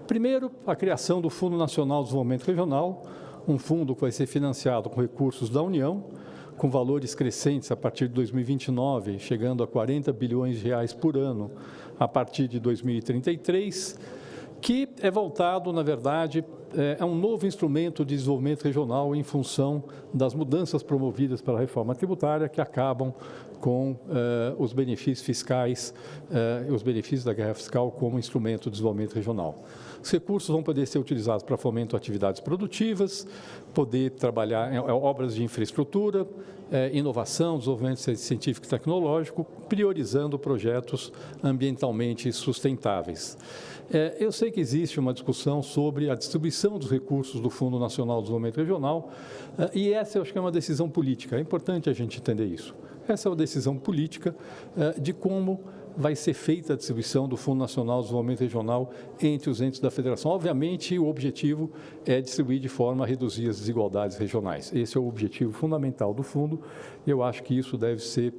Primeiro, a criação do Fundo Nacional de Desenvolvimento Regional, um fundo que vai ser financiado com recursos da União, com valores crescentes a partir de 2029, chegando a 40 bilhões de reais por ano a partir de 2033, que é voltado, na verdade, é um novo instrumento de desenvolvimento regional em função das mudanças promovidas pela reforma tributária que acabam com os benefícios fiscais, os benefícios da guerra fiscal como instrumento de desenvolvimento regional. Os recursos vão poder ser utilizados para fomento de atividades produtivas, poder trabalhar em obras de infraestrutura, inovação, desenvolvimento científico e tecnológico, priorizando projetos ambientalmente sustentáveis. Eu sei que existe uma discussão sobre a distribuição dos recursos do Fundo Nacional de Desenvolvimento Regional, e essa eu acho que é uma decisão política, é importante a gente entender isso. Essa é uma decisão política de como vai ser feita a distribuição do Fundo Nacional de Desenvolvimento Regional entre os entes da Federação. Obviamente, o objetivo é distribuir de forma a reduzir as desigualdades regionais. Esse é o objetivo fundamental do fundo, e eu acho que isso deve ser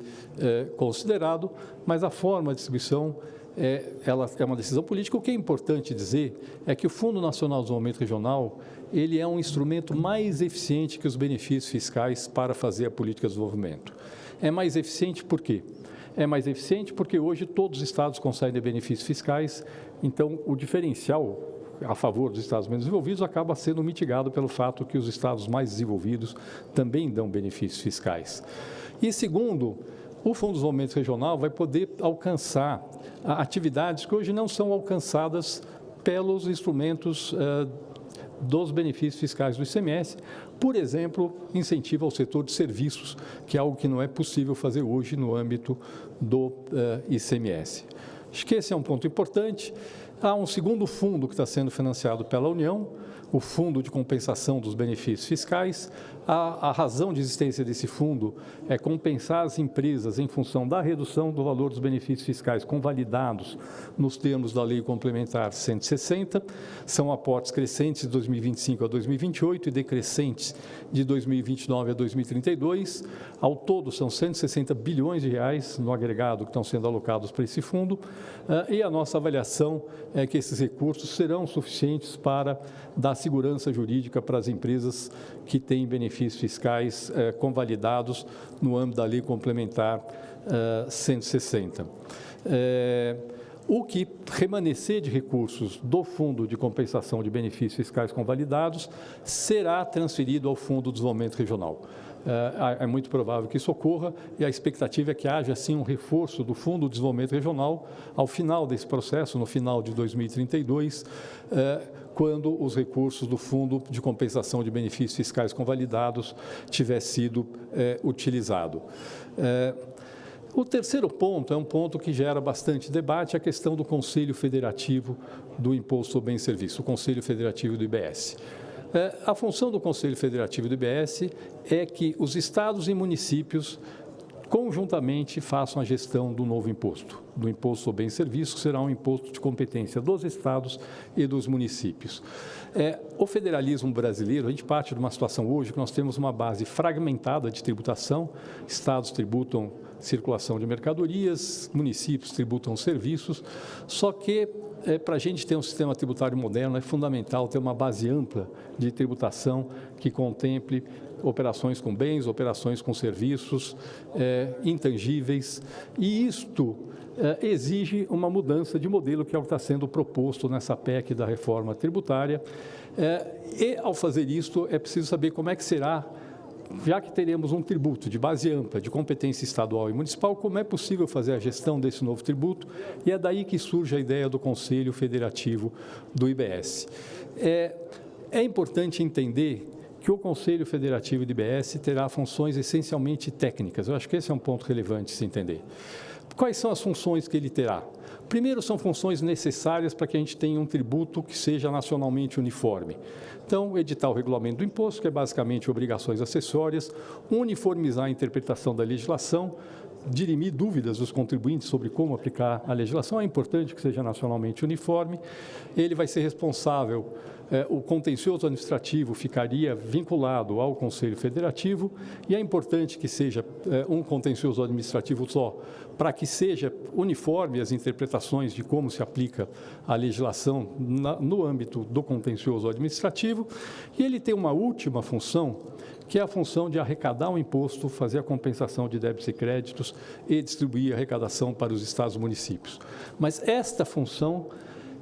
considerado, mas a forma de distribuição ela é uma decisão política. O que é importante dizer é que o Fundo Nacional de Desenvolvimento Regional ele é um instrumento mais eficiente que os benefícios fiscais para fazer a política de desenvolvimento. É mais eficiente por quê? É mais eficiente porque hoje todos os estados concedem benefícios fiscais, então o diferencial a favor dos estados menos desenvolvidos acaba sendo mitigado pelo fato que os estados mais desenvolvidos também dão benefícios fiscais. E segundo, o Fundo de Desenvolvimento Regional vai poder alcançar atividades que hoje não são alcançadas pelos instrumentos dos benefícios fiscais do ICMS, por exemplo, incentivo ao setor de serviços, que é algo que não é possível fazer hoje no âmbito do ICMS. Acho que esse é um ponto importante. Há um segundo fundo que está sendo financiado pela União, o Fundo de Compensação dos Benefícios Fiscais. A razão de existência desse fundo é compensar as empresas em função da redução do valor dos benefícios fiscais convalidados nos termos da Lei Complementar 160. São aportes crescentes de 2025 a 2028 e decrescentes de 2029 a 2032. Ao todo, são 160 bilhões de reais no agregado que estão sendo alocados para esse fundo. E a nossa avaliação é que esses recursos serão suficientes para dar segurança jurídica para as empresas que têm benefícios fiscais convalidados no âmbito da Lei Complementar 160. O que remanescer de recursos do Fundo de Compensação de Benefícios Fiscais Convalidados será transferido ao Fundo de Desenvolvimento Regional. É muito provável que isso ocorra e a expectativa é que haja, sim, um reforço do Fundo de Desenvolvimento Regional ao final desse processo, no final de 2032, quando os recursos do Fundo de Compensação de Benefícios Fiscais Convalidados tiver sido utilizado. O terceiro ponto é um ponto que gera bastante debate, a questão do Conselho Federativo do Imposto sobre Bens e Serviços, o Conselho Federativo do IBS. A função do Conselho Federativo do IBS é que os estados e municípios conjuntamente façam a gestão do novo imposto, do Imposto sobre Bens e Serviços, que será um imposto de competência dos estados e dos municípios. O federalismo brasileiro, a gente parte de uma situação hoje que nós temos uma base fragmentada de tributação, estados tributam circulação de mercadorias, municípios tributam serviços, só que para a gente ter um sistema tributário moderno é fundamental ter uma base ampla de tributação que contemple operações com bens, operações com serviços intangíveis, e isto exige uma mudança de modelo, que é o que está sendo proposto nessa PEC da reforma tributária, e ao fazer isto é preciso saber como é que será, já que teremos um tributo de base ampla, de competência estadual e municipal, como é possível fazer a gestão desse novo tributo, e é daí que surge a ideia do Conselho Federativo do IBS. É importante entender que o Conselho Federativo do IBS terá funções essencialmente técnicas. Eu acho que esse é um ponto relevante de se entender. Quais são as funções que ele terá? Primeiro, são funções necessárias para que a gente tenha um tributo que seja nacionalmente uniforme. Então, editar o regulamento do imposto, que é basicamente obrigações acessórias, uniformizar a interpretação da legislação, dirimir dúvidas dos contribuintes sobre como aplicar a legislação. É importante que seja nacionalmente uniforme. Ele vai ser responsável, o contencioso administrativo ficaria vinculado ao Conselho Federativo, e é importante que seja um contencioso administrativo só, para que seja uniforme as interpretações de como se aplica a legislação no âmbito do contencioso administrativo. E ele tem uma última função, que é a função de arrecadar o imposto, fazer a compensação de débitos e créditos e distribuir a arrecadação para os estados e municípios. Mas esta função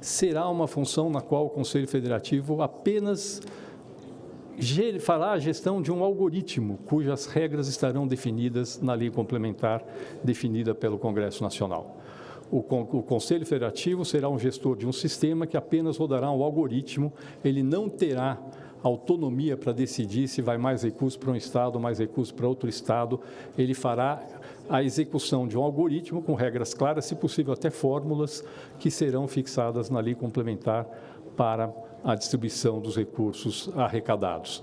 será uma função na qual o Conselho Federativo apenas fará a gestão de um algoritmo, cujas regras estarão definidas na lei complementar definida pelo Congresso Nacional. O Conselho Federativo será um gestor de um sistema que apenas rodará um algoritmo, ele não terá autonomia para decidir se vai mais recurso para um estado, mais recurso para outro estado. Ele fará a execução de um algoritmo com regras claras, se possível até fórmulas, que serão fixadas na lei complementar para a distribuição dos recursos arrecadados.